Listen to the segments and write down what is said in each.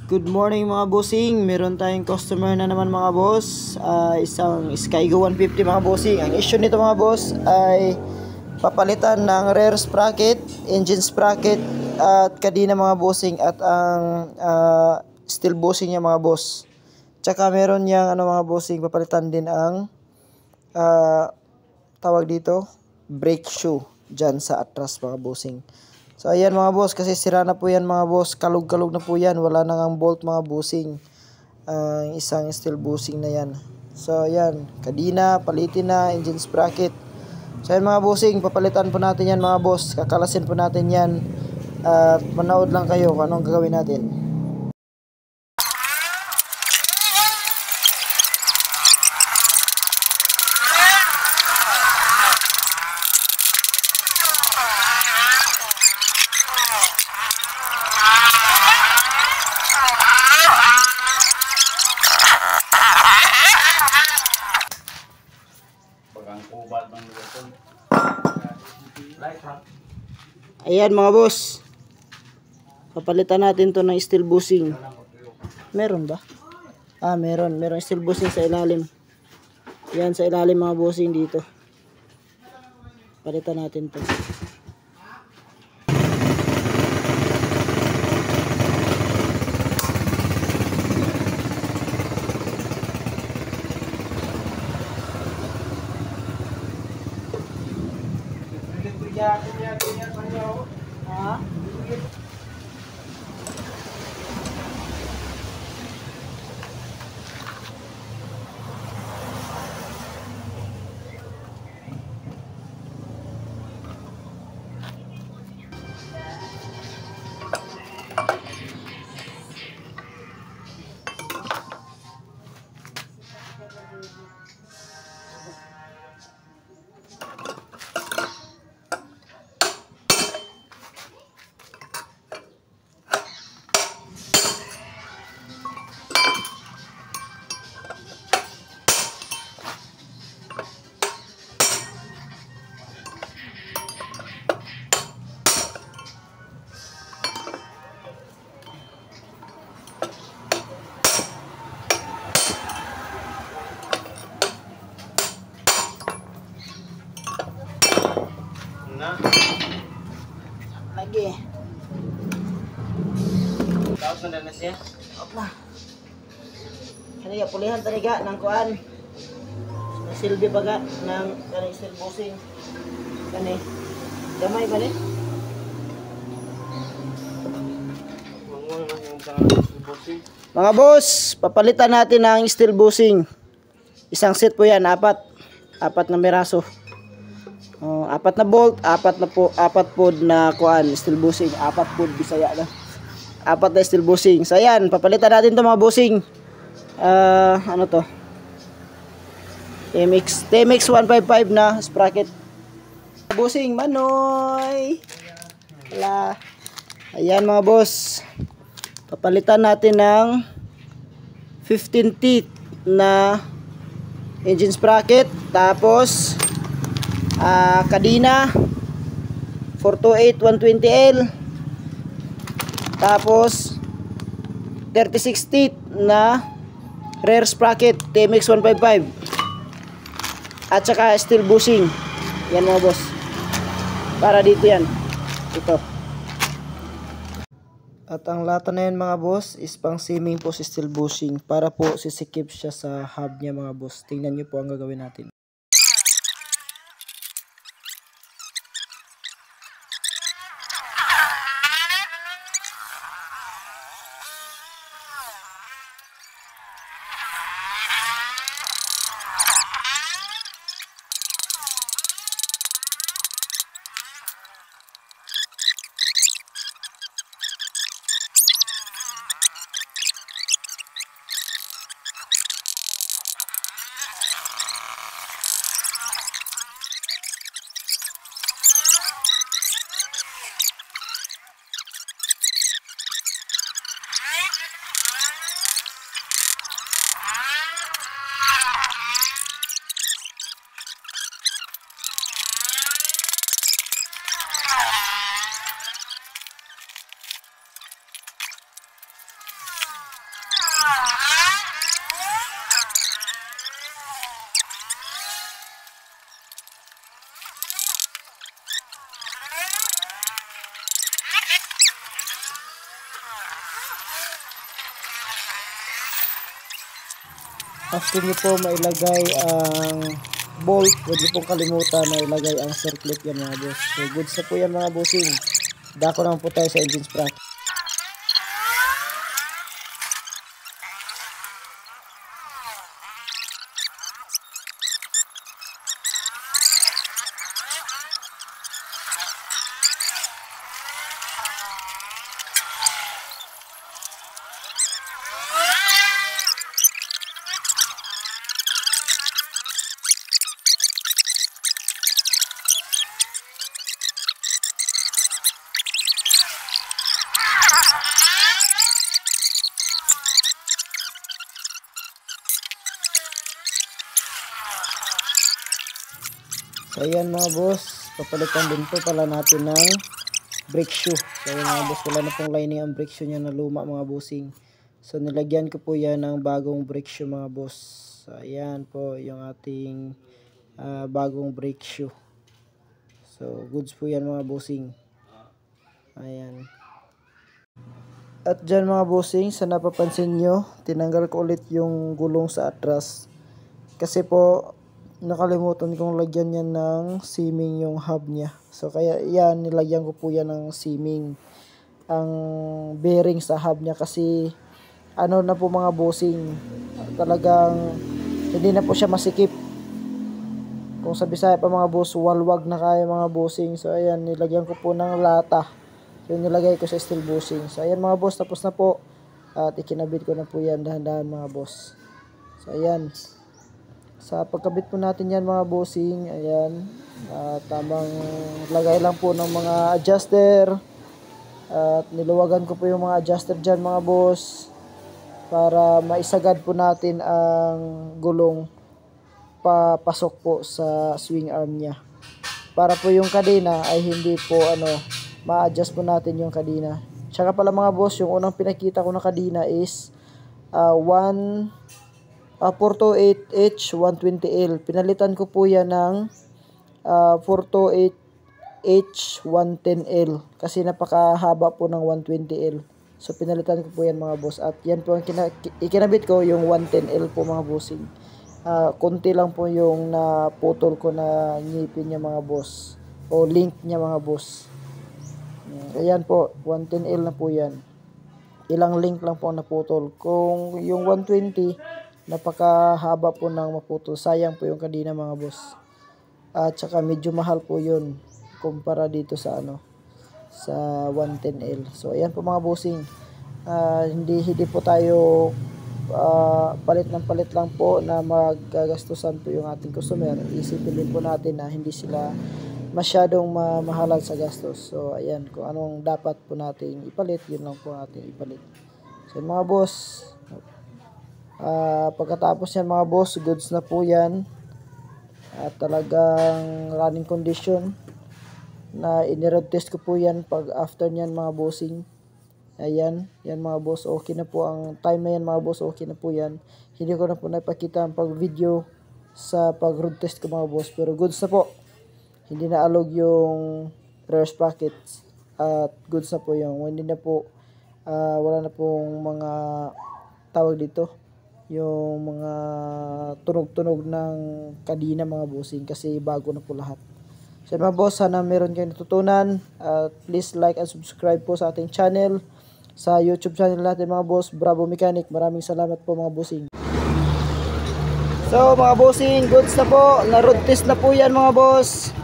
Good morning mga bossing. Meron tayong customer na naman mga boss. Isang Skygo 150 mga bossing. Ang issue nito mga boss ay papalitan ng rear sprocket, engine sprocket at kadina mga bossing at ang steel bushing niya mga boss. Tsaka meron niyang mga bossing, papalitan din ang tawag dito, brake shoe dyan sa atras mga bossing. So ayan mga boss, kasi sira na po yan mga boss, kalug-kalug na po yan, wala na ngang bolt mga bossing. Isang steel bushing na yan. So ayan, kadina, palitin na, engine sprocket. So ayan mga bossing, papalitan po natin yan mga boss, kakalasin po natin yan. At manood lang kayo kung anong gagawin natin. Ayan mga boss, papalitan natin to ng steel bushing. Meron ba? Meron steel bushing sa ilalim. Yan sa ilalim mga bossing dito. Palitan natin to. Lagi. Tapos na na siya. Opa. Kaya pulihan taniga ng kuan. Silbi baga ng kanang steel bushing. Kani. Gamay ba ni? Mga boss, papalitan natin ang steel bushing. Isang set po yan, apat na meraso. Apat na bolt, apat po na kuan, steel bushing, apat po Bisaya na. Apat na steel bushing. So ayan, papalitan natin 'to mga bushing. Ano to? TMX 155 na sprocket. Bushing Manoy. Wala. Ayan mga boss. Papalitan natin ng 15 teeth na engine sprocket, tapos kadina 428 120L, tapos 36 teeth na rear sprocket TMX 155 at saka steel bushing. Yan mga boss, para dito yan, ito. At ang lata na yan mga boss is pang simming po si steel bushing, para po sisikip siya sa hub niya mga boss. Tingnan nyo po ang gagawin natin. After nyo po mailagay ang bolt, huwag nyo pong kalimutan na ilagay ang circlip yan mga boss. So goods na po yan mga bossing. Dako naman po tayo sa engine sprocket. So ayan mga boss, papalitan din po pala natin ng brake shoe. So ayan mga boss, wala na pong lining ang brake shoe niya na luma mga bossing. So nilagyan ko po yan ng bagong brake shoe mga boss. So ayan po yung ating bagong brake shoe. So goods po yan mga bossing. Ayan. At dyan mga bossing, sa napapansin nyo, tinanggal ko ulit yung gulong sa atras. Kasi po, nakalimutan kong lagyan yan ng seaming yung hub niya. So kaya yan, nilagyan ko po yan ng seaming ang bearing sa hub niya kasi ano na po mga bossing, talagang hindi na po siya masikip. Kung sa Bisaya pa mga boss, walwag na kaya mga bossing. So ayan, nilagyan ko po ng lata. So nilagay ko sa steel bushing. So ayan mga boss, tapos na po. At ikinabit ko na po yan dahan-dahan mga boss. So ayan. Sa pagkabit po natin yan mga bossing, ayan, tamang lagay lang po ng mga adjuster at niluwagan ko po yung mga adjuster dyan mga boss para maisagad po natin ang gulong papasok po sa swing arm nya para po yung kadena ay hindi po ma-adjust po natin yung kadena. Tsaka pala mga boss, yung unang pinakita ko na kadena is 428H 120L. Pinalitan ko po yan ng 428H 110L kasi napakahaba po ng 120L. So pinalitan ko po yan mga boss. At yan po ang ikinabit ko, yung 110L po mga bossing. Konti lang po yung naputol ko na ngipin niya mga boss o link niya mga boss. Ayan po, 110L na po yan. Ilang link lang po naputol. Kung yung 120 napakahaba po ng maputol. Sayang po yung kadena mga boss. At saka medyo mahal po yun kumpara dito sa sa 110L. So ayan po mga bossing. Hindi po tayo palit lang po na magagastusan po yung ating customer. Isipin din po natin na hindi sila masyadong mahalan sa gastos. So ayan, kung anong dapat po nating ipalit, yun lang po nating ipalit. So mga boss, pagkatapos yan mga boss, goods na po yan. At talagang running condition na iniroad test ko po yan pag after nyan mga bossing. Ayan, yan mga boss, okay na po ang time na yan mga boss, okay na po yan. Hindi ko na po napakita ang pag video sa pag road test ko mga boss, pero goods na po. Hindi na alog yung rear sprockets at goods na po yung hindi na po wala na pong mga tawag dito, yung mga tunog-tunog ng kadena mga bossing kasi bago na po lahat. So mga boss, sana meron kayong natutunan. Please like and subscribe po sa ating channel, sa YouTube channel natin mga boss, Bravo Mechanic. Maraming salamat po mga bossing. So mga bossing, goods na po, na road test na po yan mga boss.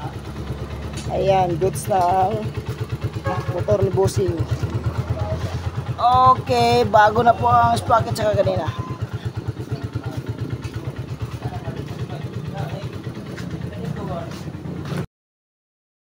Ayan, goods na ang motor ni bossing. Okay, bago na po ang sprocket sa kanina.